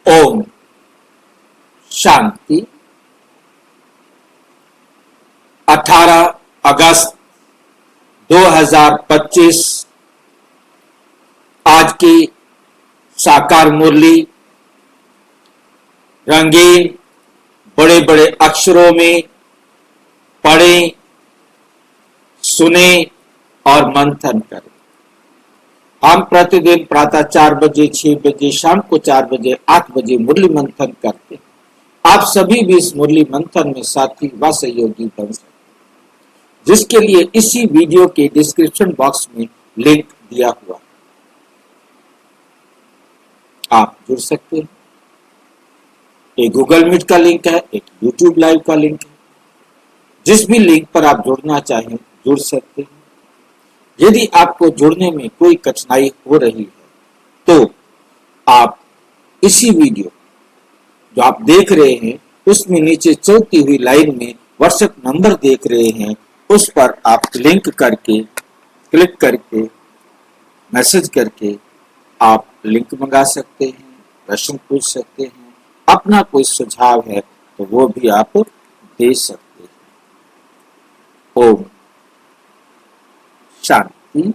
ओम शांति। 18 अगस्त 2025 आज की साकार मुरली रंगीन बड़े बड़े अक्षरों में पढ़ें, सुने और मंथन करें। हम प्रतिदिन प्रातः 4 बजे, 6 बजे, शाम को 4 बजे, 8 बजे मुरली मंथन करते हैं। आप सभी भी इस मुरली मंथन में साथी व सहयोगी बन सकते हैं, जिसके लिए इसी वीडियो के डिस्क्रिप्शन बॉक्स में लिंक दिया हुआ है, आप जुड़ सकते हैं। एक गूगल मीट का लिंक है, एक यूट्यूब लाइव का लिंक है। जिस भी लिंक पर आप जुड़ना चाहें जुड़ सकते हैं। यदि आपको जुड़ने में कोई कठिनाई हो रही है तो आप इसी वीडियो जो आप देख रहे हैं उसमें नीचे चलती हुई लाइन में व्हाट्सएप नंबर देख रहे हैं, उस पर आप लिंक करके क्लिक करके मैसेज करके आप लिंक मंगा सकते हैं, प्रश्न पूछ सकते हैं, अपना कोई सुझाव है तो वो भी आप दे सकते हैं। ओम शांति।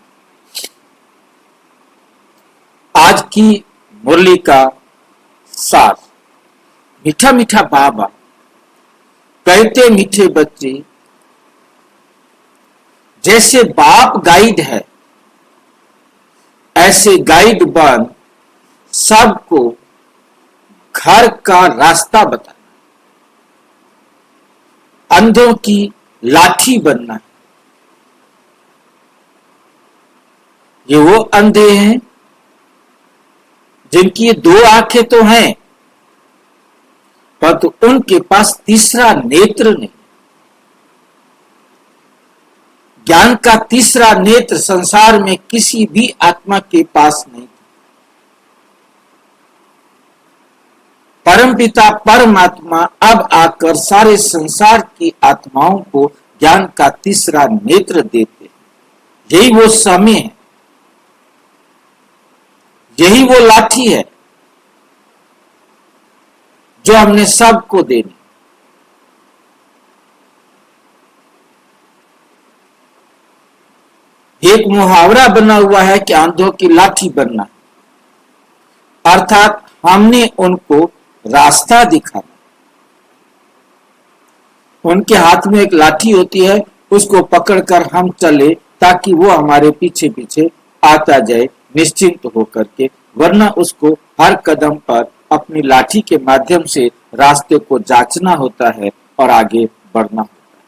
आज की मुरली का सार। मीठा मीठा बाबा कहते मीठे बच्चे, जैसे बाप गाइड है ऐसे गाइड बन सबको घर का रास्ता बताना। अंधों की लाठी बनना। ये वो अंधे हैं जिनकी 2 आंखें तो हैं, परंतु उनके पास तीसरा नेत्र नहीं। ज्ञान का तीसरा नेत्र संसार में किसी भी आत्मा के पास नहीं। परमपिता परमात्मा अब आकर सारे संसार की आत्माओं को ज्ञान का तीसरा नेत्र देते हैं। यही वो समय है, यही वो लाठी है जो हमने सबको देनी। एक मुहावरा बना हुआ है कि अंधों की लाठी बनना, अर्थात हमने उनको रास्ता दिखाना। उनके हाथ में एक लाठी होती है, उसको पकड़कर हम चले ताकि वो हमारे पीछे पीछे आता जाए निश्चिंत होकर के, वरना उसको हर कदम पर अपनी लाठी के माध्यम से रास्ते को जांचना होता है और आगे बढ़ना होता है।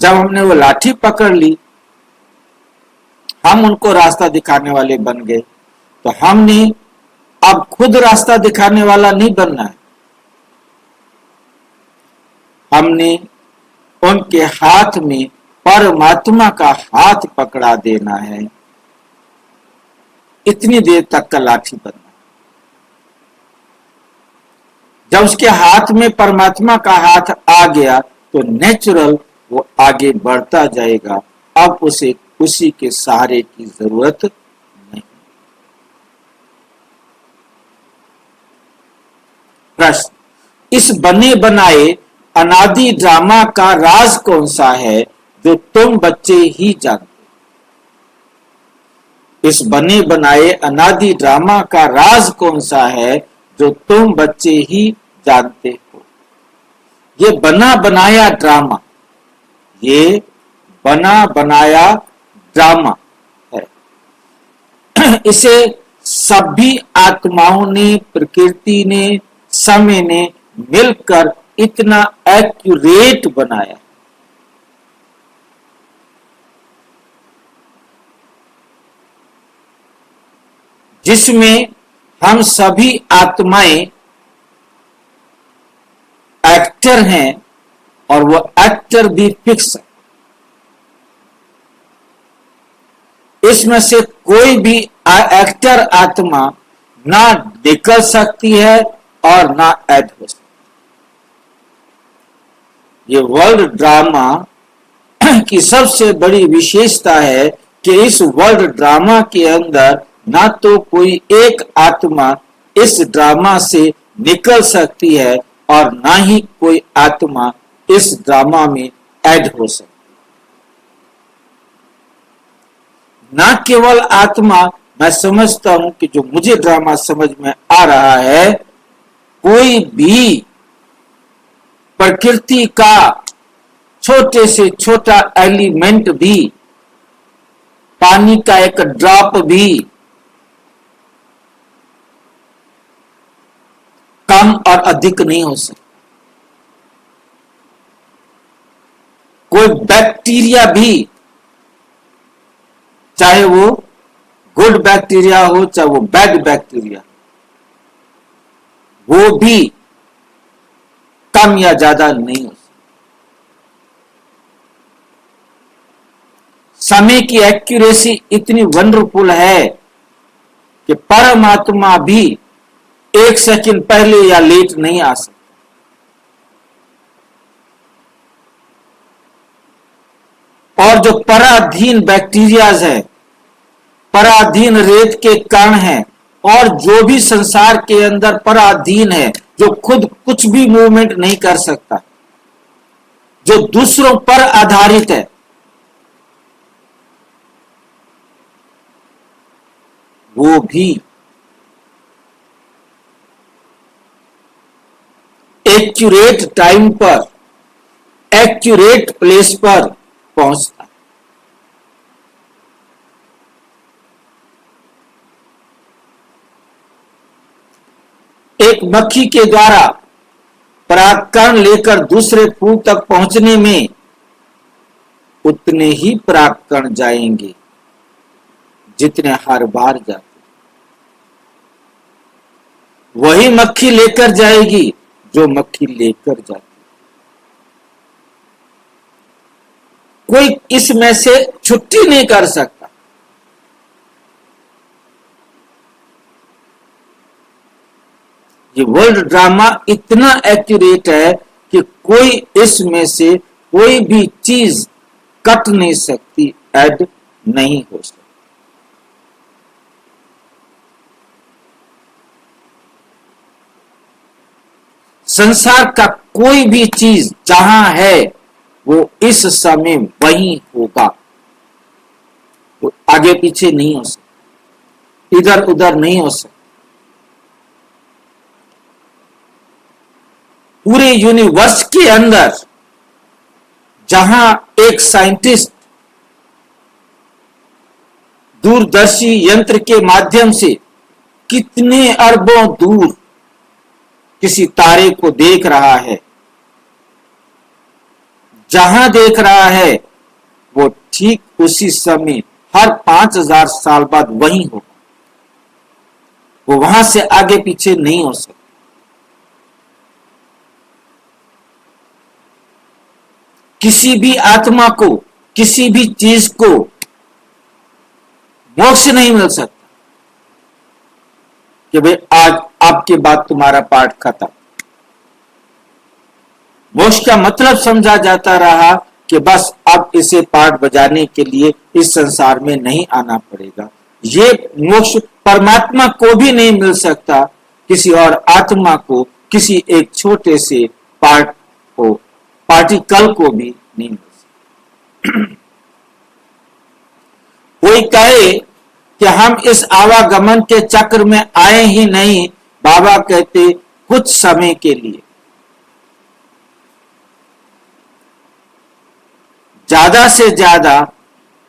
जब हमने वो लाठी पकड़ ली, हम उनको रास्ता दिखाने वाले बन गए, तो हमने अब खुद रास्ता दिखाने वाला नहीं बनना है। हमने उनके हाथ में परमात्मा का हाथ पकड़ा देना है। इतनी देर तक का लाठी बनना। जब उसके हाथ में परमात्मा का हाथ आ गया तो नेचुरल वो आगे बढ़ता जाएगा। अब उसे किसी के सहारे की जरूरत नहीं। प्रश्न, इस बने बनाए अनादि ड्रामा का राज कौन सा है जो तुम बच्चे ही जानते? इस बने बनाए अनादि ड्रामा का राज कौन सा है जो तुम बच्चे ही जानते हो? ये बना बनाया ड्रामा, ये बना बनाया ड्रामा है। इसे सभी आत्माओं ने, प्रकृति ने, समय ने मिलकर इतना एक्यूरेट बनाया, जिसमें हम सभी आत्माएं एक्टर हैं और वो एक्टर भी फिक्स है। इसमें से कोई भी एक्टर आत्मा ना निकल सकती है और ना ऐड हो सकती। ये वर्ल्ड ड्रामा की सबसे बड़ी विशेषता है कि इस वर्ल्ड ड्रामा के अंदर ना तो कोई एक आत्मा इस ड्रामा से निकल सकती है और ना ही कोई आत्मा इस ड्रामा में ऐड हो सकती। ना केवल आत्मा, मैं समझता हूं कि जो मुझे ड्रामा समझ में आ रहा है, कोई भी प्रकृति का छोटे से छोटा एलिमेंट भी, पानी का एक ड्रॉप भी कम और अधिक नहीं हो सकता। कोई बैक्टीरिया भी, चाहे वो गुड बैक्टीरिया हो चाहे वो बैड बैक्टीरिया, वो भी कम या ज्यादा नहीं हो सकता। समय की एक्यूरेसी इतनी वंडरफुल है कि परमात्मा भी 1 सेकंड पहले या लेट नहीं आ सकता। और जो पराधीन बैक्टीरियाज है, पराधीन रेत के कण हैं, और जो भी संसार के अंदर पराधीन है, जो खुद कुछ भी मूवमेंट नहीं कर सकता, जो दूसरों पर आधारित है, वो भी एक्यूरेट टाइम पर, एक्यूरेट प्लेस पर पहुंचता। एक मक्खी के द्वारा परागकण लेकर दूसरे फूल तक पहुंचने में उतने ही परागकण जाएंगे जितने हर बार जाते। वही मक्खी लेकर जाएगी जो मक्खी लेकर जाती। कोई इसमें से छुट्टी नहीं कर सकता। ये वर्ल्ड ड्रामा इतना एक्यूरेट है कि कोई इसमें से कोई भी चीज कट नहीं सकती, ऐड नहीं हो सकती। संसार का कोई भी चीज जहां है वो इस समय वहीं होगा, वो आगे पीछे नहीं हो सकता, इधर उधर नहीं हो सकता। पूरे यूनिवर्स के अंदर जहां एक साइंटिस्ट दूरदर्शी यंत्र के माध्यम से कितने अरबों दूर किसी तारे को देख रहा है, जहां देख रहा है वो ठीक उसी समय हर 5000 साल बाद वहीं होगा, वो वहां से आगे पीछे नहीं हो सकता। किसी भी आत्मा को, किसी भी चीज को मोक्ष नहीं मिल सकता कि भाई आज आपके बाद तुम्हारा पाठ खत्म। मोक्ष का मतलब समझा जाता रहा कि बस अब इसे पाठ बजाने के लिए इस संसार में नहीं आना पड़ेगा। ये मोक्ष परमात्मा को भी नहीं मिल सकता, किसी और आत्मा को, किसी एक छोटे से पार्ट को, पार्टिकल को भी नहीं मिल सकता। कोई कहे कि हम इस आवागमन के चक्र में आए ही नहीं, बाबा कहते कुछ समय के लिए। ज्यादा से ज्यादा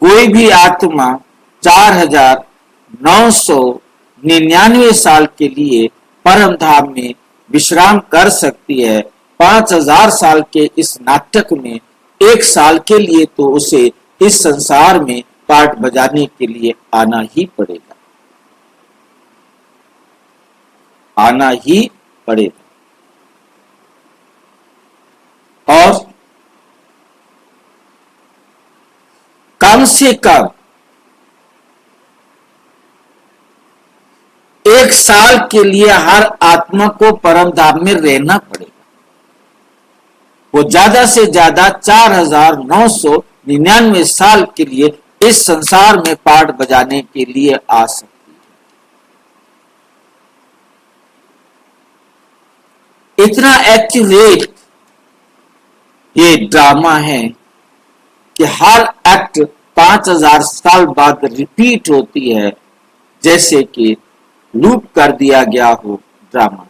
कोई भी आत्मा 4999 साल के लिए परम धाम में विश्राम कर सकती है। 5000 साल के इस नाटक में 1 साल के लिए तो उसे इस संसार में पाठ बजाने के लिए आना ही पड़ेगा, आना ही पड़ेगा। और कम से कम 1 साल के लिए हर आत्मा को परम धाम में रहना पड़ेगा। वो ज्यादा से ज्यादा 4999 साल के लिए इस संसार में पाठ बजाने के लिए आ सकती इतना एक्यूरेट ये ड्रामा है कि हर एक्ट 5000 साल बाद रिपीट होती है, जैसे कि लूप कर दिया गया हो ड्रामा।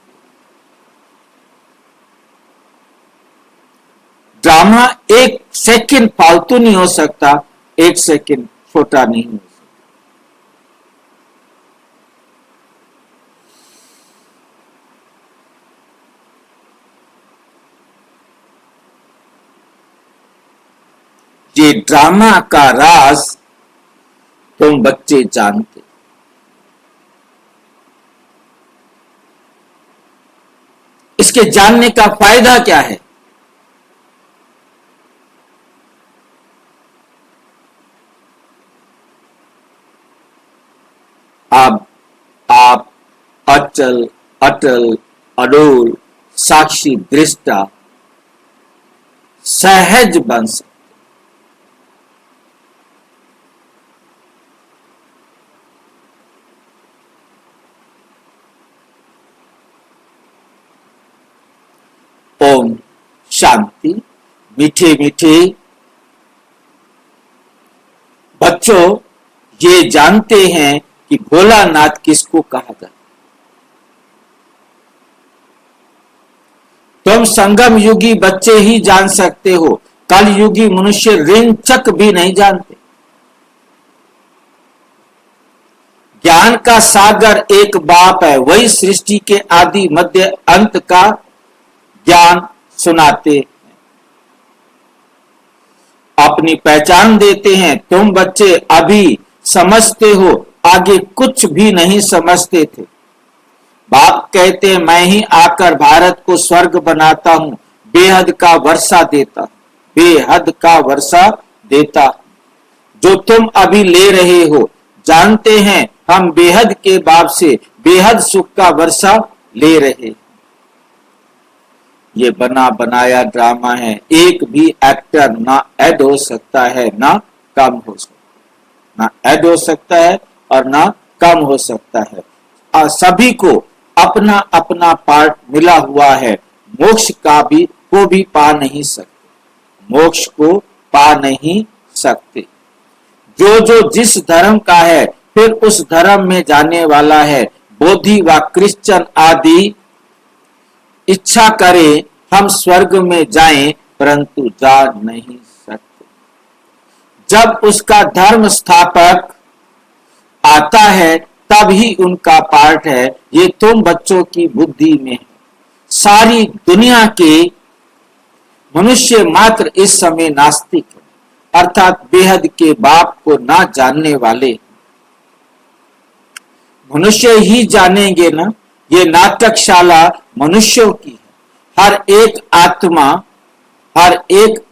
ड्रामा एक सेकंड फालतू नहीं हो सकता, एक सेकंड छोटा नहीं हो सकता। ये ड्रामा का राज तुम बच्चे जानते। इसके जानने का फायदा क्या है? अब आप अचल, अटल, अडोल, साक्षी, दृष्टा सहज बन सकते। ओम शांति। मीठे मीठे बच्चों, ये जानते हैं कि भोलानाथ किसको कहा जाता है? तुम संगम युगी बच्चे ही जान सकते हो, कल युगी मनुष्य रिंचक भी नहीं जानते। ज्ञान का सागर एक बाप है, वही सृष्टि के आदि मध्य अंत का ज्ञान सुनाते हैं, अपनी पहचान देते हैं। तुम बच्चे अभी समझते हो, आगे कुछ भी नहीं समझते थे। बाप कहते हैं, मैं ही आकर भारत को स्वर्ग बनाता हूं, बेहद का वर्षा देता, बेहद का वर्षा देता। जो तुम अभी ले रहे हो, जानते हैं हम बेहद के बाप से बेहद सुख का वर्षा ले रहे। ये बना बनाया ड्रामा है, एक भी एक्टर ना ऐड हो सकता है ना कम हो सकता, ना ऐड हो सकता है और ना कम हो सकता है। सभी को अपना अपना पार्ट मिला हुआ है। मोक्ष का भी को भी पा नहीं सकते, मोक्ष को पा नहीं सकते। जो जो जिस धर्म का है, फिर उस धर्म में जाने वाला है। बोधि व क्रिश्चियन आदि इच्छा करे हम स्वर्ग में जाएं, परंतु जा नहीं सकते। जब उसका धर्म स्थापक आता है, तब ही उनका पार्ट है। ये तुम बच्चों की बुद्धि में है। सारी दुनिया के मनुष्य मात्र इस समय नास्तिक है, अर्थात बेहद के बाप को ना जानने वाले। मनुष्य ही जानेंगे ना। ये नाटकशाला मनुष्यों की है। हर एक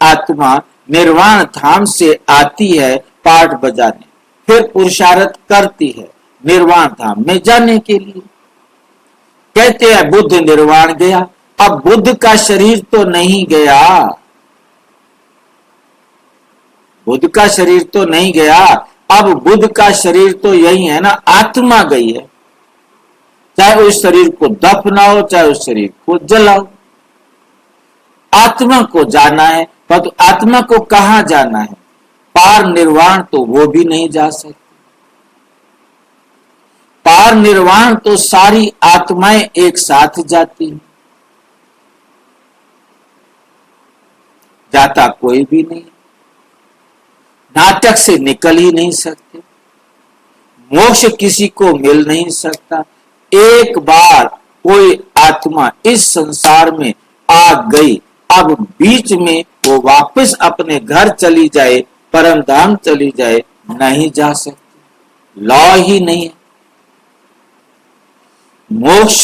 आत्मा निर्वाण धाम से आती है पाठ बजाने, फिर पुरुषार्थ करती है निर्वाण धाम में जाने के लिए। कहते हैं बुद्ध निर्वाण गया। अब बुद्ध का शरीर तो नहीं गया, बुद्ध का शरीर तो नहीं गया। अब बुद्ध का शरीर तो यही है ना, आत्मा गई है। चाहे उस शरीर को दफनाओ, चाहे उस शरीर को जलाओ, आत्मा को जाना है। परंतु आत्मा को कहां जाना है? पार निर्वाण तो वो भी नहीं जा सकती। पार निर्वाण तो सारी आत्माएं एक साथ जाती हैं, जाता कोई भी नहीं। नाटक से निकल ही नहीं सकते, मोक्ष किसी को मिल नहीं सकता। एक बार कोई आत्मा इस संसार में आ गई, अब बीच में वो वापस अपने घर चली जाए, परम धाम चली जाए, नहीं जा सकती। लॉ ही नहीं है। मोक्ष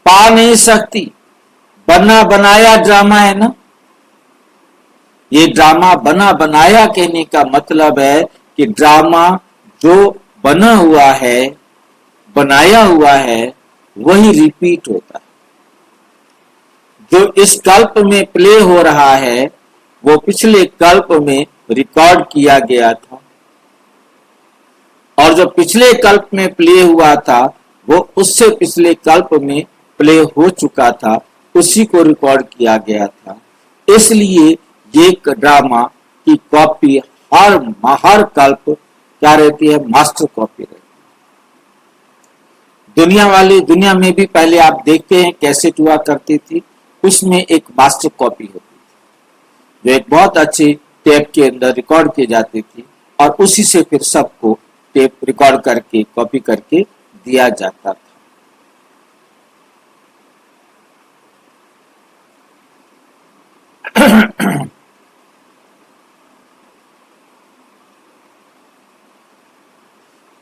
पा नहीं सकती। बना बनाया ड्रामा है ना। ये ड्रामा बना बनाया कहने का मतलब है कि ड्रामा जो बना हुआ है, बनाया हुआ है, वही रिपीट होता है। जो इस कल्प में प्ले हो रहा है, वो पिछले कल्प में रिकॉर्ड किया गया था, और जो पिछले कल्प में प्ले हुआ था, वो उससे पिछले कल्प में प्ले हो चुका था उसी को रिकॉर्ड किया गया था। इसलिए ये ड्रामा की कॉपी हर कल्प क्या रहती है, मास्टर कॉपी रहती है। दुनिया में भी पहले आप देखते हैं कैसेट हुआ करती थी, उसमें एक मास्टर कॉपी होती थी जो एक बहुत अच्छी टेप के अंदर रिकॉर्ड की जाती थी और उसी से फिर सबको टेप रिकॉर्ड करके कॉपी करके दिया जाता था।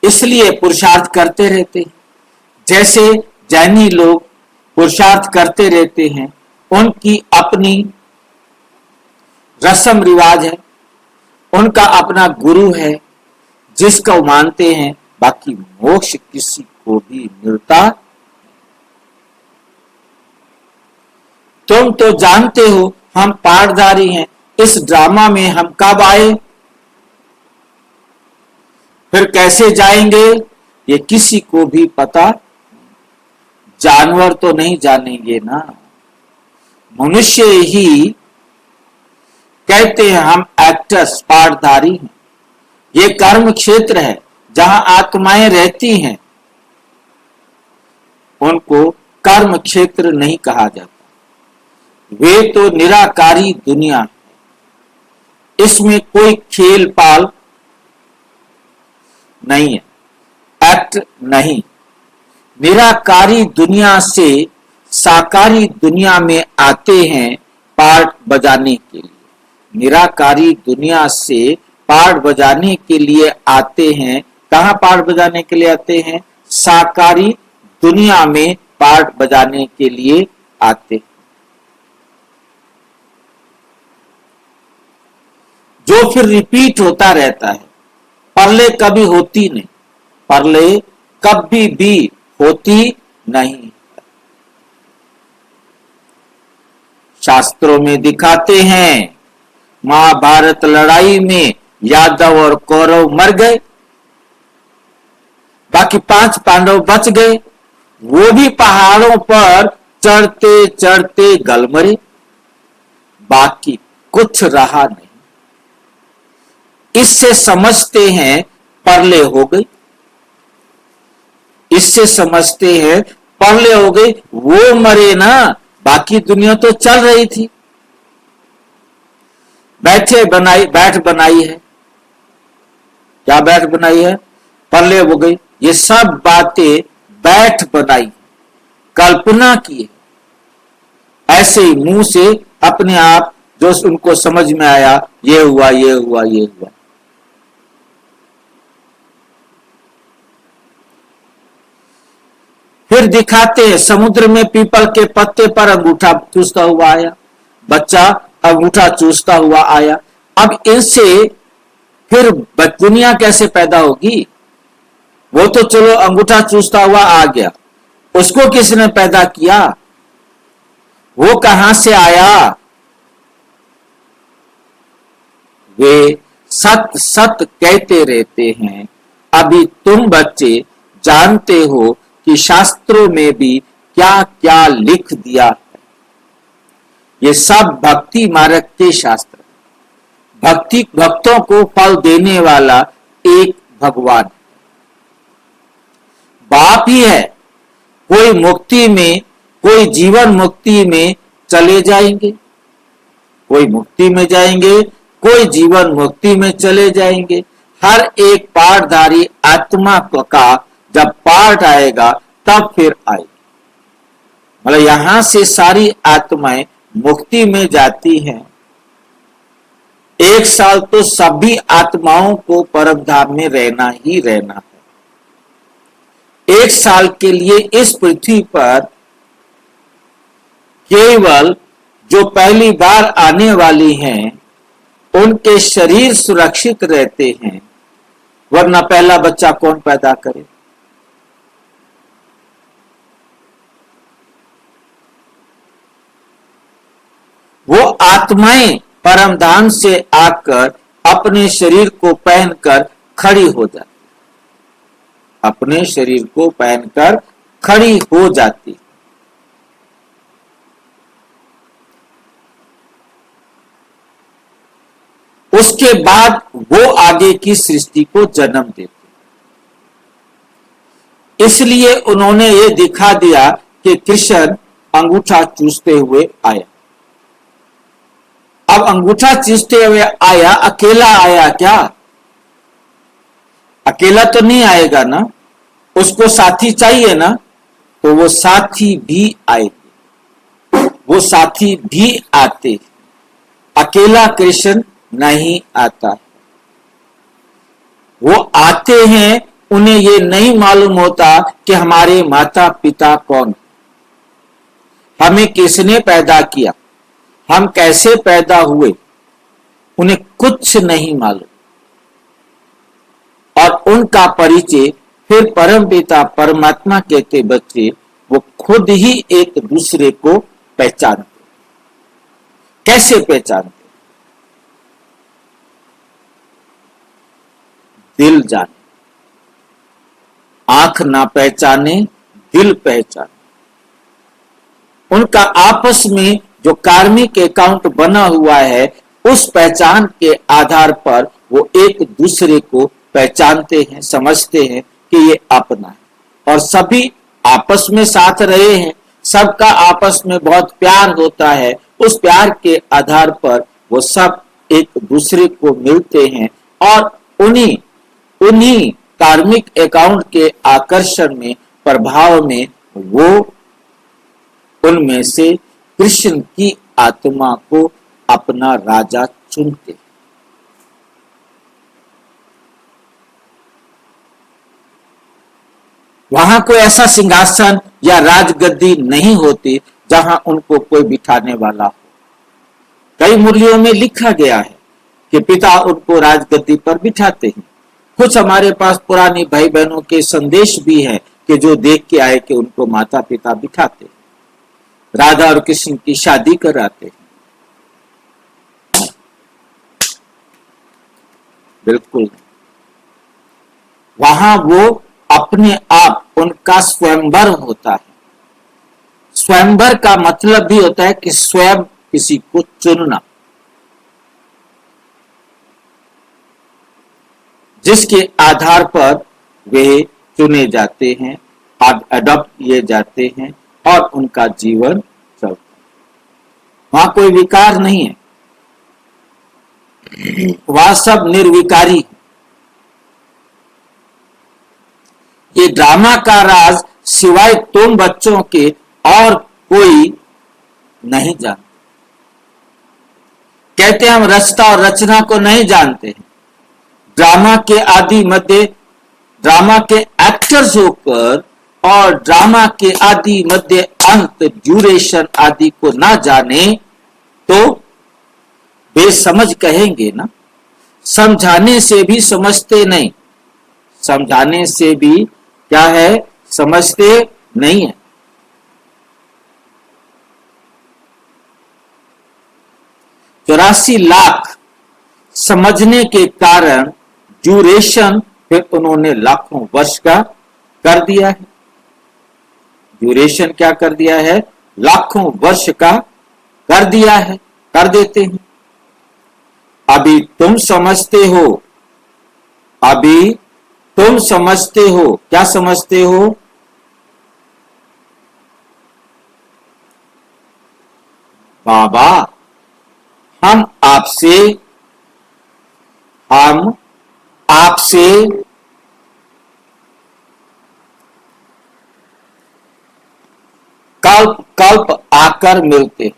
इसलिए पुरुषार्थ करते रहते हैं, जैसे जैनी लोग पुरुषार्थ करते रहते हैं, उनकी अपनी रस्म रिवाज है, उनका अपना गुरु है जिसका मानते हैं, बाकी मोक्ष किसी को भी मिलता। तुम तो जानते हो हम पाठधारी हैं, इस ड्रामा में हम कब आए फिर कैसे जाएंगे ये किसी को भी पता। जानवर तो नहीं जानेंगे ना, मनुष्य ही कहते हैं हम एक्टर्स पाठधारी हैं। ये कर्म क्षेत्र है जहां आत्माएं रहती हैं, उनको कर्म क्षेत्र नहीं कहा जाता। वे तो निराकारी दुनिया है, इसमें कोई खेल पाल नहीं है, एक्ट नहीं। निराकारी दुनिया से साकारी दुनिया में आते हैं पार्ट बजाने के लिए। निराकारी दुनिया से पार्ट बजाने के लिए आते हैं। कहां पार्ट बजाने के लिए आते हैं? साकारी दुनिया में पार्ट बजाने के लिए आते हैं। जो फिर रिपीट होता रहता है। परले कभी होती नहीं, परले कभी भी होती नहीं। शास्त्रों में दिखाते हैं महाभारत लड़ाई में यादव और कौरव मर गए, बाकी 5 पांडव बच गए, वो भी पहाड़ों पर चढ़ते चढ़ते गल मरे, बाकी कुछ रहा नहीं। इससे समझते हैं परले हो गई, इससे समझते हैं परले हो गई, वो मरे ना, बाकी दुनिया तो चल रही थी। बैठ बनाई है, क्या बैठ बनाई है? परले हो गई। ये सब बातें बैठ बनाई, कल्पना की है। ऐसे ही मुंह से अपने आप जो उनको समझ में आया, ये हुआ ये हुआ ये हुआ। फिर दिखाते हैं समुद्र में पीपल के पत्ते पर अंगूठा चूसता हुआ आया, बच्चा अंगूठा चूसता हुआ आया। अब इनसे फिर दुनिया कैसे पैदा होगी? वो तो चलो अंगूठा चूसता हुआ आ गया, उसको किसने पैदा किया? वो कहां से आया? वे सत सत कहते रहते हैं। अभी तुम बच्चे जानते हो कि शास्त्रों में भी क्या क्या लिख दिया है। ये सब भक्ति मार्ग के शास्त्र, भक्तों को फल देने वाला एक भगवान बाप ही है। कोई मुक्ति में, कोई जीवन मुक्ति में चले जाएंगे, कोई मुक्ति में जाएंगे, कोई जीवन मुक्ति में चले जाएंगे। हर एक पाठधारी आत्मा का जब पाठ आएगा तब फिर आएगी। मतलब यहां से सारी आत्माएं मुक्ति में जाती हैं। 1 साल तो सभी आत्माओं को परम धाम में रहना ही रहना है। 1 साल के लिए इस पृथ्वी पर केवल जो पहली बार आने वाली हैं उनके शरीर सुरक्षित रहते हैं, वरना पहला बच्चा कौन पैदा करे? वो आत्माएं परमधाम से आकर अपने शरीर को पहनकर खड़ी हो जाती, अपने शरीर को पहनकर खड़ी हो जाती। उसके बाद वो आगे की सृष्टि को जन्म देते। इसलिए उन्होंने ये दिखा दिया कि कृष्ण अंगूठा चूसते हुए आया। अब अंगूठा चूसते हुए आया, अकेला आया क्या? अकेला तो नहीं आएगा ना, उसको साथी चाहिए ना, तो वो साथी भी आए, वो साथी भी आते। अकेला कृष्ण नहीं आता, वो आते हैं। उन्हें ये नहीं मालूम होता कि हमारे माता पिता कौन, हमें किसने पैदा किया, हम कैसे पैदा हुए, उन्हें कुछ नहीं मालूम। और उनका परिचय फिर परमपिता परमात्मा कहते बच्चे वो खुद ही एक दूसरे को पहचानते। कैसे पहचानते? दिल जाने, आंख ना पहचाने, दिल पहचाने। उनका आपस में जो कार्मिक अकाउंट बना हुआ है, उस पहचान के आधार पर वो एक दूसरे को पहचानते हैं, समझते हैं कि ये अपना है। और सभी आपस में साथ रहे हैं, सबका आपस में बहुत प्यार होता है। उस प्यार के आधार पर वो सब एक दूसरे को मिलते हैं और उन्हीं उन्हीं कार्मिक अकाउंट के आकर्षण में, प्रभाव में वो उनमें से कृष्ण की आत्मा को अपना राजा चुनते। वहां कोई ऐसा सिंहासन या राजगद्दी नहीं होती जहां उनको कोई बिठाने वाला हो। कई मुरलियों में लिखा गया है कि पिता उनको राजगद्दी पर बिठाते हैं। कुछ हमारे पास पुरानी भाई बहनों के संदेश भी हैं कि जो देख के आए कि उनको माता पिता बिठाते, राधा और कृष्ण की शादी कराते। बिल्कुल, वहां वो अपने आप, उनका स्वयंवर होता है। स्वयंवर का मतलब भी होता है कि स्वयं किसी को चुनना, जिसके आधार पर वे चुने जाते हैं, अडॉप्ट किए जाते हैं और उनका जीवन चलता है। वहां कोई विकार नहीं है, वहां सब निर्विकारी है। ये ड्रामा का राज सिवाय तुम बच्चों के और कोई नहीं जानता। कहते हैं हम रचना और रचना को नहीं जानते हैं। ड्रामा के आदि मध्य, ड्रामा के एक्टर्स होकर और ड्रामा के आदि मध्य अंत, ड्यूरेशन आदि को ना जाने तो बेसमझ कहेंगे ना। समझाने से भी समझते नहीं, समझाने से भी क्या है, समझते नहीं है। 84 लाख समझने के कारण ड्यूरेशन फिर उन्होंने लाखों वर्ष का कर दिया है। ड्यूरेशन क्या कर दिया है? लाखों वर्ष का कर दिया है, कर देते हैं। अभी तुम समझते हो, अभी तुम समझते हो। क्या समझते हो? बाबा हम आपसे कल्प कल्प आकर मिलते हैं।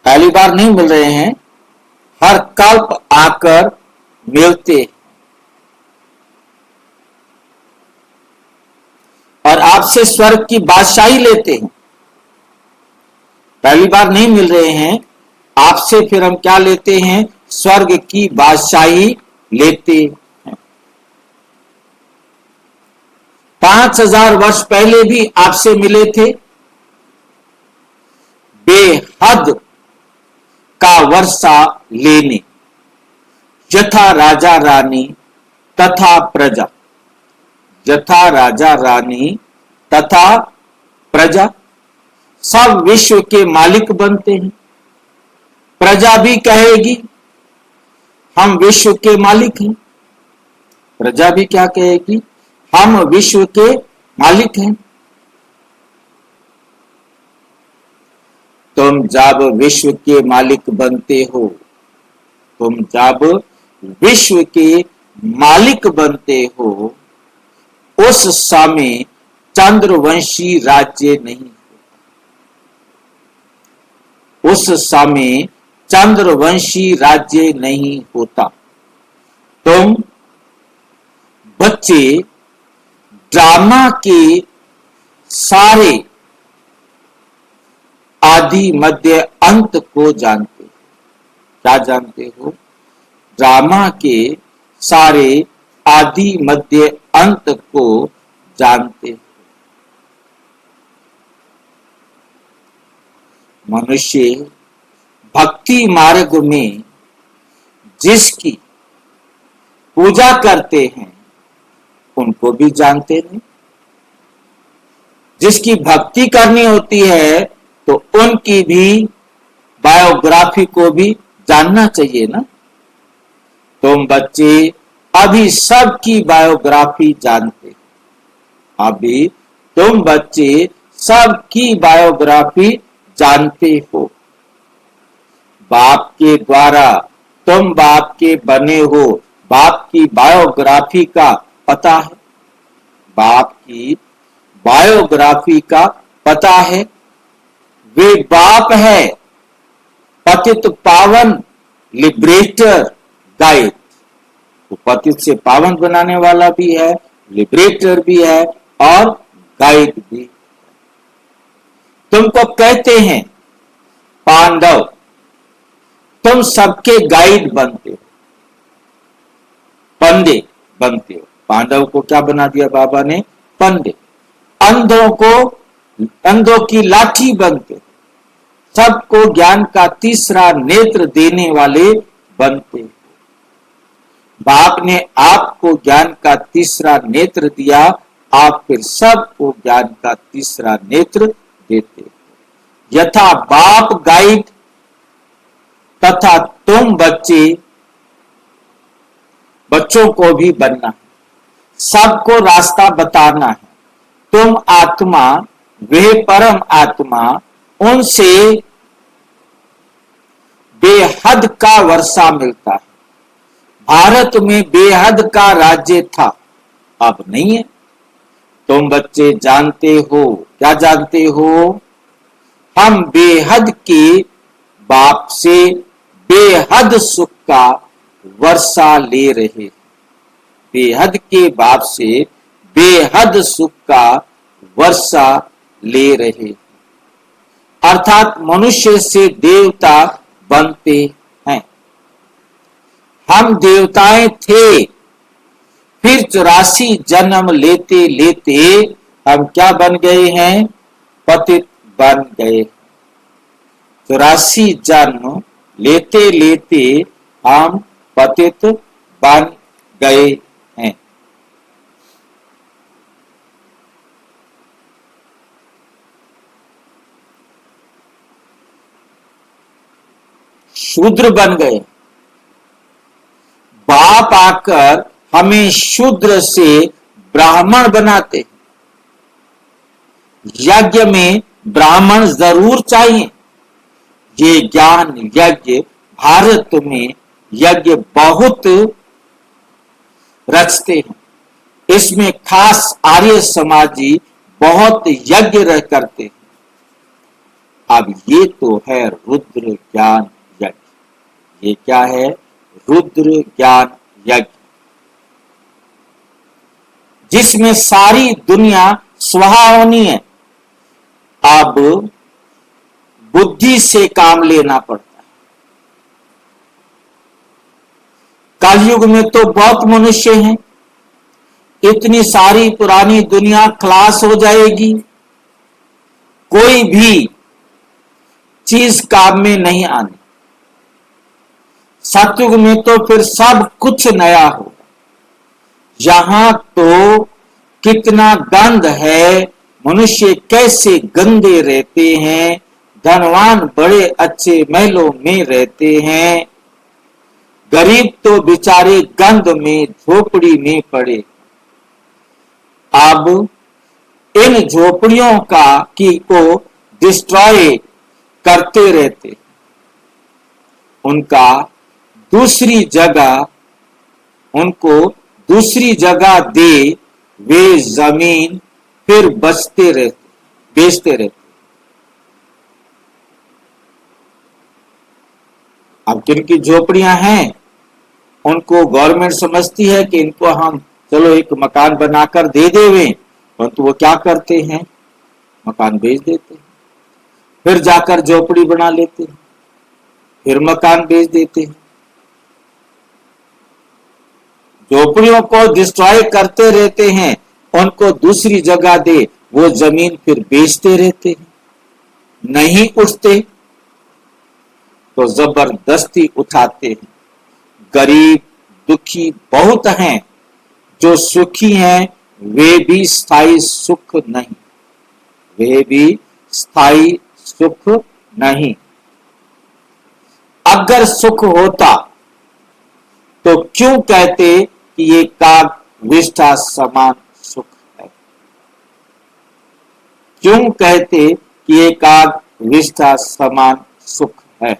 पहली बार नहीं मिल रहे हैं, हर कल्प आकर मिलते हैं और आपसे स्वर्ग की बादशाही लेते हैं। पहली बार नहीं मिल रहे हैं, आपसे फिर हम क्या लेते हैं? स्वर्ग की बादशाही लेते हैं। 5000 वर्ष पहले भी आपसे मिले थे। बेहद का वर्षा लेने, यथा राजा रानी तथा प्रजा, यथा राजा रानी तथा प्रजा, सब विश्व के मालिक बनते हैं। प्रजा भी कहेगी हम विश्व के मालिक हैं। प्रजा भी क्या कहेगी? हम विश्व के मालिक हैं। तुम जब विश्व के मालिक बनते हो, तुम जब विश्व के मालिक बनते हो, उस समय चंद्रवंशी राज्य नहीं, उस समय चंद्रवंशी राज्य नहीं होता। तुम बच्चे ड्रामा के सारे आदि मध्य अंत को जानते हो। क्या जानते हो? ड्रामा के सारे आदि मध्य अंत को जानते हो। मनुष्य भक्ति मार्ग में जिसकी पूजा करते हैं उनको भी जानते हैं। जिसकी भक्ति करनी होती है तो उनकी भी बायोग्राफी को भी जानना चाहिए ना। तुम बच्चे अभी सबकी बायोग्राफी जानते, अभी तुम बच्चे सबकी बायोग्राफी जानते हो। बाप के द्वारा तुम बाप के बने हो, बाप की बायोग्राफी का पता है, बाप की बायोग्राफी का पता है। वे बाप है, पतित पावन लिबरेटर गाइड। तो पतित से पावन बनाने वाला भी है, लिबरेटर भी है और गाइड भी। तुमको कहते हैं पांडव, तुम सबके गाइड बनते हो, पंडे बनते हो। पांडव को क्या बना दिया बाबा ने? पंडे। अंधों की लाठी बनते हो, सबको ज्ञान का तीसरा नेत्र देने वाले बनते हो। बाप ने आपको ज्ञान का तीसरा नेत्र दिया, आप फिर सबको ज्ञान का तीसरा नेत्र देते हो। यथा बाप गाइड तथा तुम बच्चों को भी बनना है, सबको रास्ता बताना है। तुम आत्मा, वे परम आत्मा, उनसे बेहद का वर्षा मिलता है। भारत में बेहद का राज्य था, अब नहीं है। तुम बच्चे जानते हो, क्या जानते हो? हम बेहद के बाप से बेहद सुख का वर्षा ले रहे हैं। बेहद के बाप से बेहद सुख का वर्षा ले रहे, अर्थात मनुष्य से देवता बनते हैं। हम देवताएं थे, फिर 84 जन्म लेते लेते हम क्या बन गए हैं? पतित बन गए। 84 जन्म लेते लेते हम पतित बन गए हैं। शूद्र बन गए। बाप आकर हमें शूद्र से ब्राह्मण बनाते। यज्ञ में ब्राह्मण जरूर चाहिए। ये ज्ञान यज्ञ, भारत में यज्ञ बहुत रचते हैं। इसमें खास आर्य समाजी बहुत यज्ञ करते हैं। अब ये तो है रुद्र ज्ञान यज्ञ। ये क्या है? रुद्र ज्ञान यज्ञ, जिसमें सारी दुनिया स्वाहा होनी है। अब बुद्धि से काम लेना पड़ता है। कलयुग में तो बहुत मनुष्य हैं, इतनी सारी पुरानी दुनिया खलास हो जाएगी, कोई भी चीज काम में नहीं आनी। सतयुग में तो फिर सब कुछ नया होगा। यहां तो कितना गंध है, मनुष्य कैसे गंदे रहते हैं, धनवान बड़े अच्छे महलों में रहते हैं, गरीब तो बेचारे गंद में झोपड़ी में पड़े। अब इन झोपड़ियों को डिस्ट्रॉय करते रहते, उनको दूसरी जगह दे, वे जमीन फिर बेचते रहते। अब किनकी झोपड़ियां हैं, उनको गवर्नमेंट समझती है कि इनको हम चलो एक मकान बनाकर दे देवें, परंतु वो क्या करते हैं, मकान बेच देते हैं, फिर जाकर झोपड़ी बना लेते हैं, फिर मकान बेच देते हैं। झोपड़ियों को डिस्ट्रॉय करते रहते हैं, उनको दूसरी जगह दे, वो जमीन फिर बेचते रहते हैं। नहीं उठते तो जबरदस्ती उठाते हैं। गरीब दुखी बहुत हैं, जो सुखी हैं वे भी स्थायी सुख नहीं। अगर सुख होता तो क्यों कहते कि ये काग विष्ठा समान सुख है? क्यों कहते कि ये काग विष्ठा समान सुख है?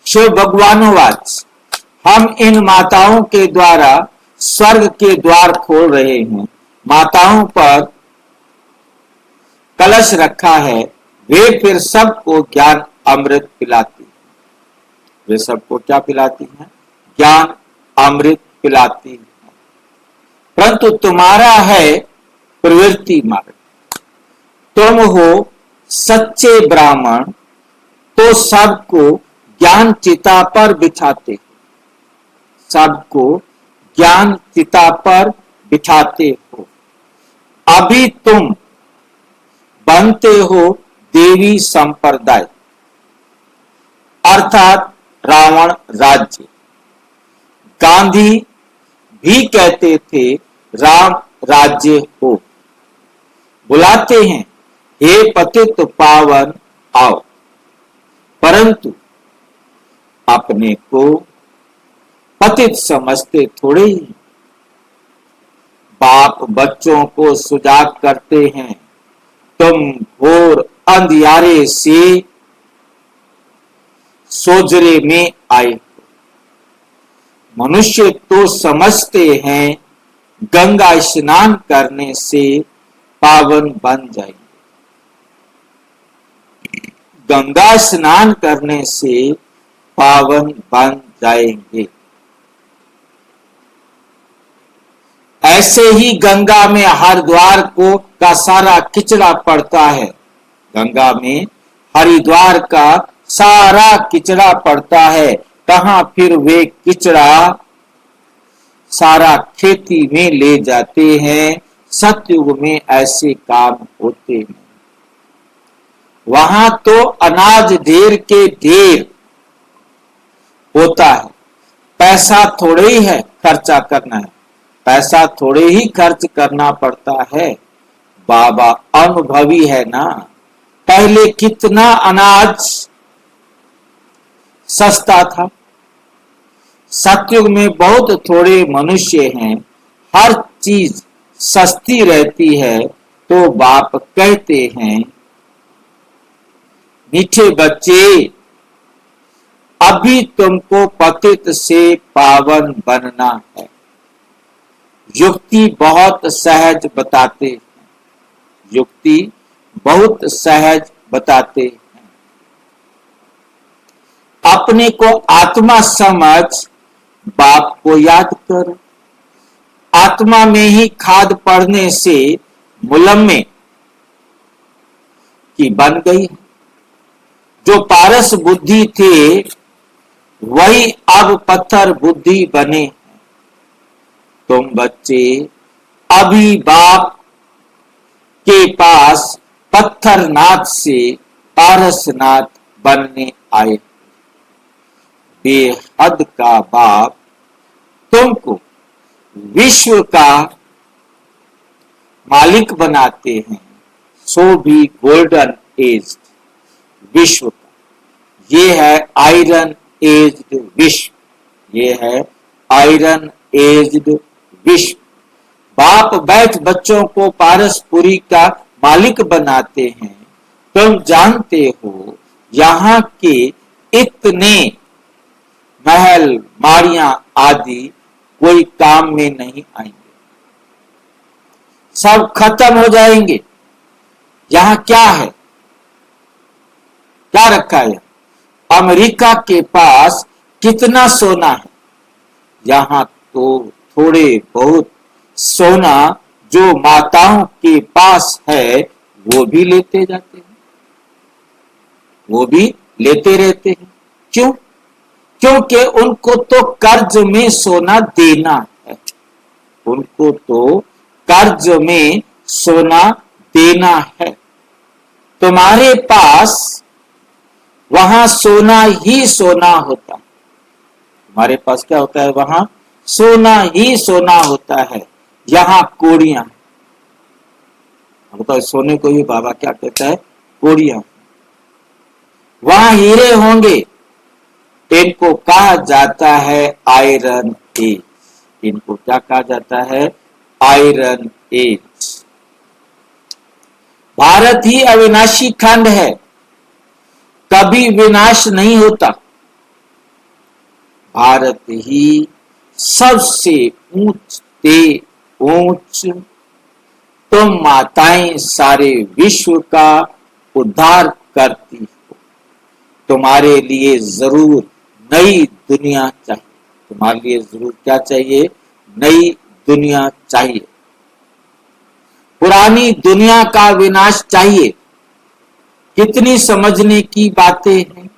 शिव भगवानुवाच, हम इन माताओं के द्वारा स्वर्ग के द्वार खोल रहे हैं। माताओं पर कलश रखा है, वे फिर सबको ज्ञान अमृत पिलाती है। वे सबको क्या पिलाती हैं? ज्ञान अमृत पिलाती है। परंतु तुम्हारा है प्रवृत्ति मार्ग, तुम हो सच्चे ब्राह्मण, तो सबको ज्ञान चिता पर बिठाते, सबको ज्ञान चिता पर बिठाते हो। अभी तुम बनते हो देवी संप्रदाय, अर्थात रावण राज्य। गांधी भी कहते थे राम राज्य हो। बुलाते हैं, हे पतित पावन आओ, परंतु अपने को पतित समझते थोड़े ही। बाप बच्चों को सुजाग करते हैं, तुम घोर अंधियारे से सोजरे में आए। मनुष्य तो समझते हैं गंगा स्नान करने से पावन बन जाएंगे, गंगा स्नान करने से पावन बन जाएंगे। ऐसे ही गंगा में हरिद्वार का सारा किचड़ा पड़ता है, गंगा में हरिद्वार का सारा किचड़ा पड़ता है। कहां फिर वे किचड़ा सारा खेती में ले जाते हैं। सतयुग में ऐसे काम होते हैं। वहां तो अनाज ढेर के ढेर होता है, पैसा थोड़े ही है खर्चा करना है, पैसा थोड़े ही खर्च करना पड़ता है। बाबा अनुभवी है ना, पहले कितना अनाज सस्ता था। सतयुग में बहुत थोड़े मनुष्य हैं, हर चीज सस्ती रहती है, तो बाप कहते हैं मीठे बच्चे, अभी तुमको पतित से पावन बनना है। युक्ति बहुत सहज बताते हैं, युक्ति बहुत सहज बताते हैं। अपने को आत्मा समझ बाप को याद कर। आत्मा में ही खाद पड़ने से मुलम्मे की बन गई। जो पारस बुद्धि थे वही अब पत्थर बुद्धि बने। तुम बच्चे अभी बाप के पास पत्थरनाथ से पारसनाथ बनने आए। बेहद का बाप तुमको विश्व का मालिक बनाते हैं, सो भी गोल्डन एज विश्व का। ये है आयरन एज्ड विश्व, ये है आयरन एज्ड विश्व। बाप बैठ बच्चों को पारसपुरी का मालिक बनाते हैं। तुम जानते हो यहाँ के इतने महल माड़ियां आदि कोई काम में नहीं आएंगे, सब खत्म हो जाएंगे। यहाँ क्या है, क्या रखा है? अमेरिका के पास कितना सोना है? यहाँ तो थोड़े बहुत सोना जो माताओं के पास है वो भी लेते जाते हैं, वो भी लेते रहते हैं। क्यों? क्योंकि उनको तो कर्ज में सोना देना है, उनको तो कर्ज में सोना देना है। तुम्हारे पास वहां सोना ही सोना होता है, तुम्हारे पास क्या होता है? वहां सोना ही सोना होता है। यहाँ कोड़ियां, बताओ सोने को ही बाबा क्या कहता है? कोड़ियां। वहां हीरे होंगे, इनको कहा जाता है आयरन एज। इनको क्या कहा जाता है? Iron age. भारत ही अविनाशी खंड है, कभी विनाश नहीं होता। भारत ही सबसे ऊंच। तुम माताएं सारे विश्व का उद्धार करती हो। तुम्हारे लिए जरूर नई दुनिया चाहिए, तुम्हारे लिए जरूर क्या चाहिए? नई दुनिया चाहिए। पुरानी दुनिया का विनाश चाहिए। कितनी समझने की बातें हैं।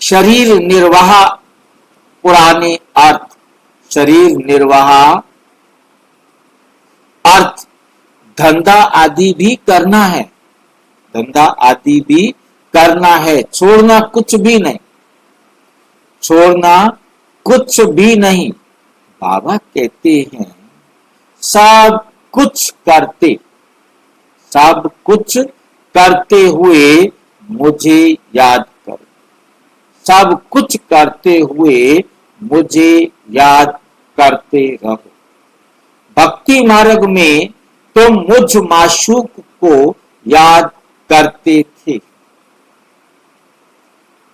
शरीर निर्वाह पुराने अर्थ, शरीर निर्वाह अर्थ, धंधा आदि भी करना है, धंधा आदि भी करना है। छोड़ना कुछ भी नहीं, छोड़ना कुछ भी नहीं। बाबा कहते हैं सब कुछ करते, सब कुछ करते हुए मुझे याद करो, सब कुछ करते हुए मुझे याद करते रहो। भक्ति मार्ग में तुम मुझ माशूक को याद करते थे,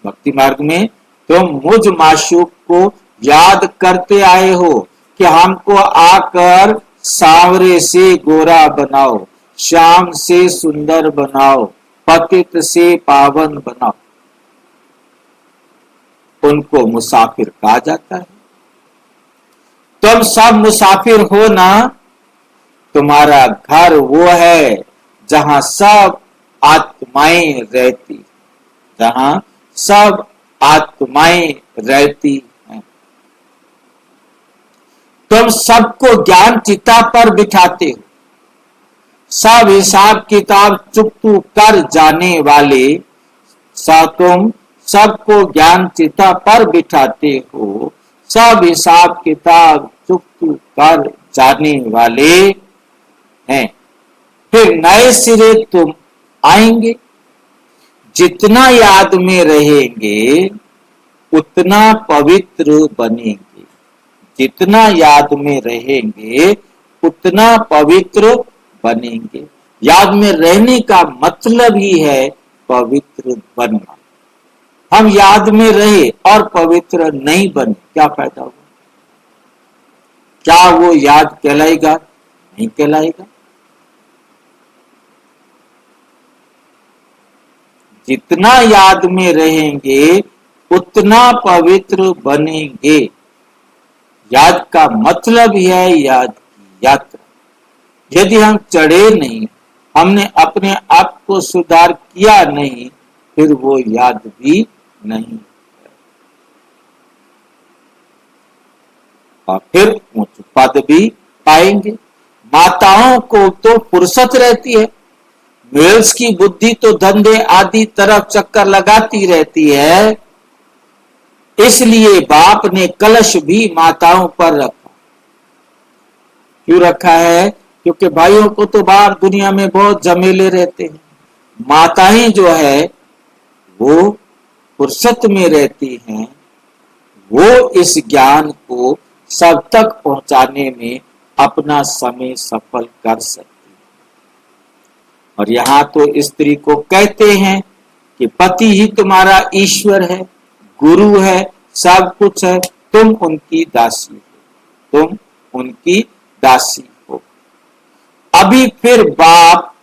भक्ति मार्ग में तुम मुझ माशूक को याद करते आए हो कि हमको आकर सांवरे से गोरा बनाओ, श्याम से सुंदर बनाओ, पतित से पावन बनाओ। उनको मुसाफिर कहा जाता है। तुम सब मुसाफिर हो ना। तुम्हारा घर वो है जहां सब आत्माएं रहती, जहां सब आत्माएं रहती हैं। तुम सबको ज्ञान चिता पर बिठाते हो, सब हिसाब किताब चुकतू कर जाने वाले। तुम सबको ज्ञान चिता पर बिठाते हो, सब हिसाब किताब चुकतू कर जाने वाले हैं। फिर नए सिरे तुम आएंगे। जितना याद में रहेंगे उतना पवित्र बनेंगे, जितना याद में रहेंगे उतना पवित्र बनेंगे। याद में रहने का मतलब ही है पवित्र बनना। हम याद में रहे और पवित्र नहीं बने, क्या फायदा होगा? क्या वो याद कहलाएगा? नहीं कहलाएगा। जितना याद में रहेंगे उतना पवित्र बनेंगे। याद का मतलब ही है याद की यात्रा। यदि हम चढ़े नहीं, हमने अपने आप को सुधार किया नहीं, फिर वो याद भी नहीं और फिर उच्च पद भी पाएंगे। माताओं को तो फुर्सत रहती है, मेल्स की बुद्धि तो धंधे आदि तरफ चक्कर लगाती रहती है। इसलिए बाप ने कलश भी माताओं पर रखा। क्यों रखा है? क्योंकि भाइयों को तो बाहर दुनिया में बहुत झमेले रहते हैं। माताएं जो है वो फुर्सत में रहती हैं, वो इस ज्ञान को सब तक पहुंचाने में अपना समय सफल कर सकती है। और यहाँ तो स्त्री को कहते हैं कि पति ही तुम्हारा ईश्वर है, गुरु है, सब कुछ है, तुम उनकी दासी हो, तुम उनकी दासी हो। अभी फिर बाप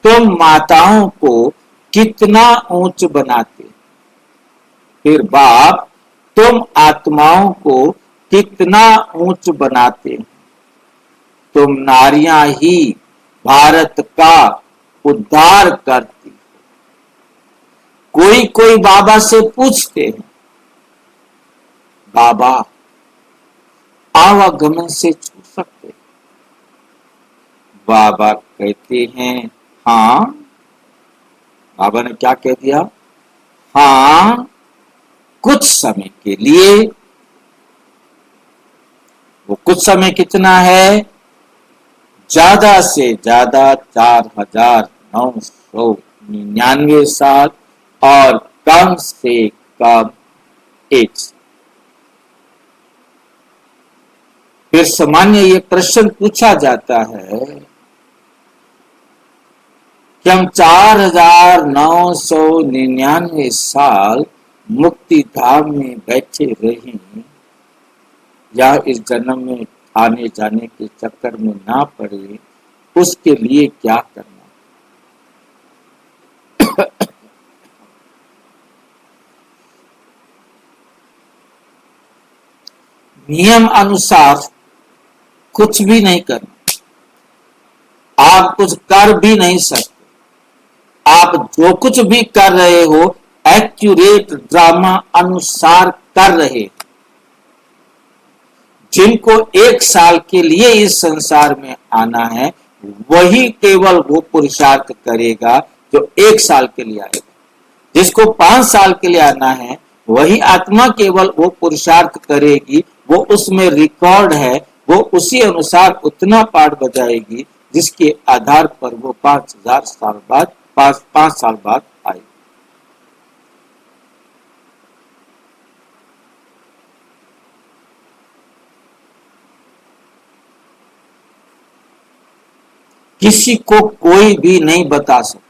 तुम माताओं को कितना ऊंच बनाते, फिर बाप तुम आत्माओं को कितना ऊंच बनाते। तुम नारियां ही भारत का उद्धार करती। कोई कोई बाबा से पूछते हैं, बाबा आवागमन से छूट सकते? बाबा कहते हैं हाँ। बाबा ने क्या कह दिया? हाँ, कुछ समय के लिए। वो कुछ समय कितना है? ज्यादा से ज्यादा 4999 साल और कम से कम 1। फिर सामान्य ये प्रश्न पूछा जाता है कि हम 4999 साल मुक्ति धाम में बैठे रहें या इस जन्म में आने जाने के चक्कर में ना पड़े, उसके लिए क्या करना? नियम अनुसार कुछ भी नहीं करना, आप कुछ कर भी नहीं सकते। आप जो कुछ भी कर रहे हो एक्यूरेट ड्रामा अनुसार कर रहे हैं। जिनको 1 साल के लिए इस संसार में आना है, वही केवल वो पुरुषार्थ करेगा जो 1 साल के लिए आएगा। जिसको 5 साल के लिए आना है, वही आत्मा केवल वो पुरुषार्थ करेगी। वो उसमें रिकॉर्ड है, वो उसी अनुसार उतना पाठ बजाएगी जिसके आधार पर वो 5000 साल बाद 5 साल बाद आएगी। किसी को कोई भी नहीं बता सकता।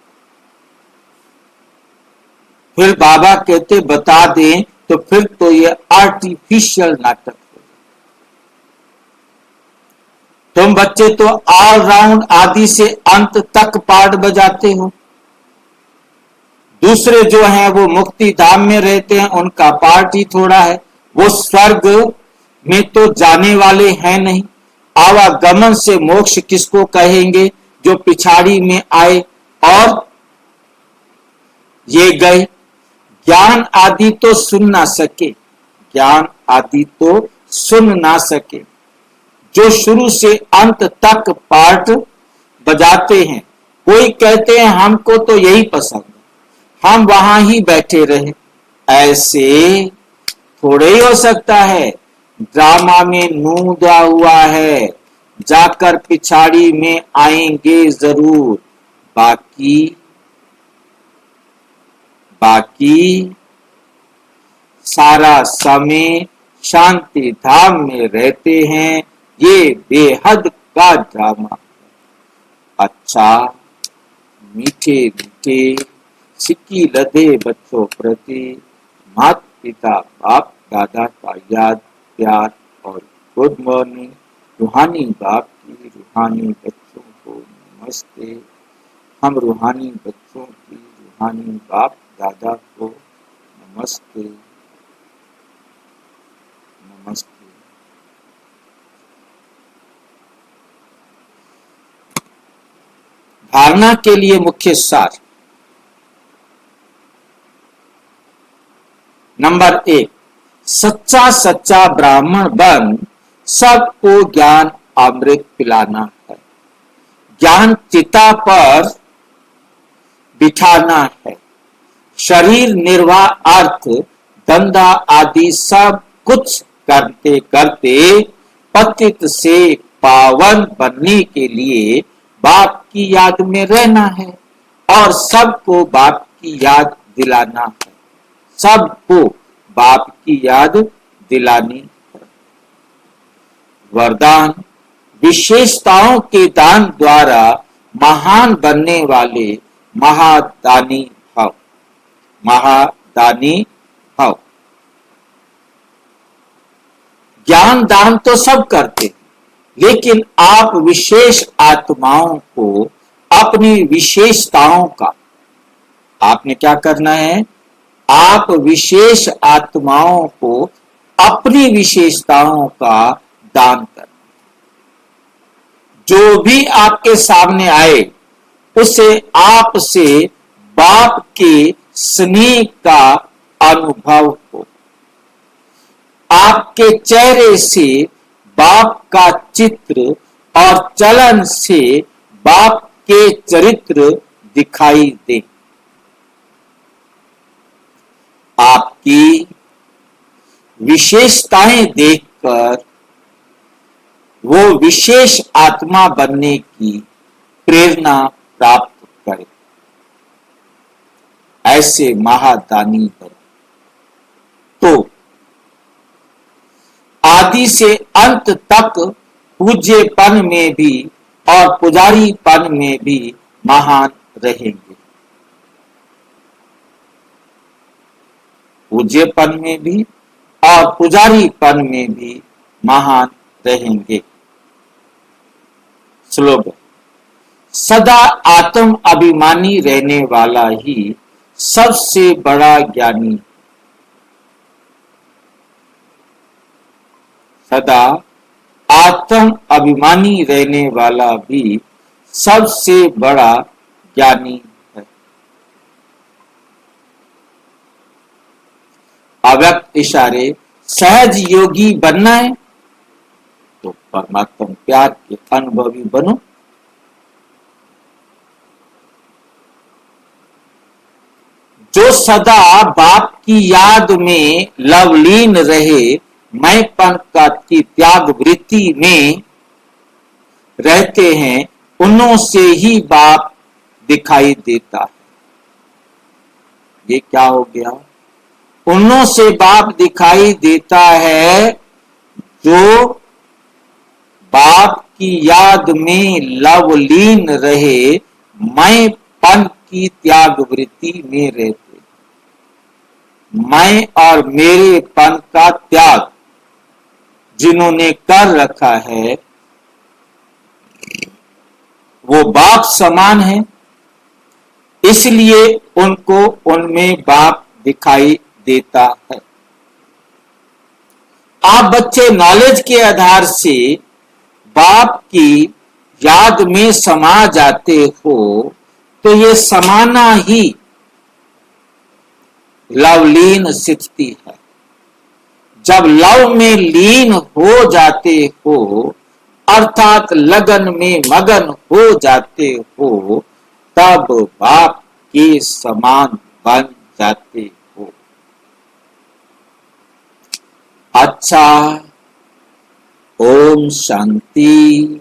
फिर बाबा कहते बता दें तो फिर तो ये आर्टिफिशियल नाटक है। तुम बच्चे तो ऑल राउंड आदि से अंत तक पाठ बजाते हो। दूसरे जो हैं वो मुक्ति धाम में रहते हैं, उनका पाठ ही थोड़ा है। वो स्वर्ग में तो जाने वाले हैं नहीं। आवागमन से मोक्ष किसको कहेंगे जो पिछाड़ी में आए और ये गए। ज्ञान आदि तो सुन ना सके, ज्ञान आदि तो सुन ना सके। जो शुरू से अंत तक पाठ बजाते हैं, कोई कहते हैं हमको तो यही पसंद है, हम वहां ही बैठे रहे। ऐसे थोड़े ही हो सकता है। ड्रामा में नूदा हुआ है, जाकर पिछाड़ी में आएंगे जरूर। बाकी सारा समय शांति धाम में रहते हैं। ये बेहद का ड्रामा। अच्छा, मीठे मीठे सिक्की लदे बच्चों प्रति माता पिता बाप दादा का याद प्यार और गुड मॉर्निंग। रूहानी बाप की रूहानी बच्चों को नमस्ते। हम रूहानी बच्चों की रूहानी बाप दादा को नमस्ते नमस्ते। धारणा के लिए मुख्य सार। नंबर 1, सच्चा ब्राह्मण बन सबको ज्ञान अमृत पिलाना है। ज्ञान चिता पर बिठाना है। शरीर निर्वाह अर्थ धंधा आदि सब कुछ करते करते पतित से पावन बनने के लिए बाप की याद में रहना है और सबको बाप की याद दिलाना है। सबको बाप की याद दिलानी है। वरदान, विशेषताओं के दान द्वारा महान बनने वाले महादानी भव। महादानी भव। ज्ञान दान तो सब करते, लेकिन आप विशेष आत्माओं को अपनी विशेषताओं का, आपने क्या करना है, आप विशेष आत्माओं को अपनी विशेषताओं का दान करना। जो भी आपके सामने आए उसे आपसे बाप के स्नेह का अनुभव हो। आपके चेहरे से बाप का चित्र और चलन से बाप के चरित्र दिखाई दे। आपकी विशेषताएं देखकर वो विशेष आत्मा बनने की प्रेरणा प्राप्त करे। ऐसे महादानी बने तो आदि से अंत तक पूज्यपन में भी और पुजारीपन में भी महान रहेंगे। पूज्यपन में भी और पुजारीपन में भी महान रहेंगे। श्लोक, सदा आत्म अभिमानी रहने वाला ही सबसे बड़ा ज्ञानी। सदा आत्म अभिमानी रहने वाला भी सबसे बड़ा ज्ञानी है। अव्यक्त इशारे, सहज योगी बनना है तो परमात्मा प्यार के अनुभवी बनो। जो सदा बाप की याद में लवलीन रहे, मैंपन की त्याग वृत्ति में रहते हैं, उन्हों से ही बाप दिखाई देता है। ये क्या हो गया? उन्हों से बाप दिखाई देता है जो बाप की याद में लवलीन रहे, मैंपन की त्याग वृत्ति में रहते। मैं और मेरेपन का त्याग जिन्होंने कर रखा है वो बाप समान है, इसलिए उनको उनमें बाप दिखाई देता है। आप बच्चे नॉलेज के आधार से बाप की याद में समा जाते हो तो ये समाना ही लवलीन स्थिति है। जब लव में लीन हो जाते हो अर्थात लगन में मगन हो जाते हो, तब बाप के समान बन जाते हो। अच्छा, ओम शांति।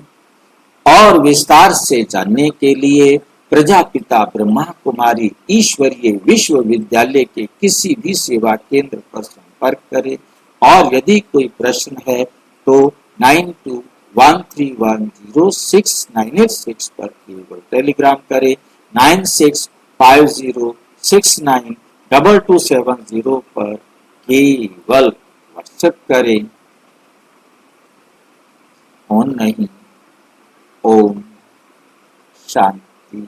और विस्तार से जानने के लिए प्रजापिता ब्रह्मा कुमारी ईश्वरीय विश्वविद्यालय के किसी भी सेवा केंद्र पर संपर्क करें और यदि कोई प्रश्न है तो 9213106986 पर केवल टेलीग्राम करें, 9650692270 पर केवल व्हाट्सएप करें। फोन नहीं। ओम शांति।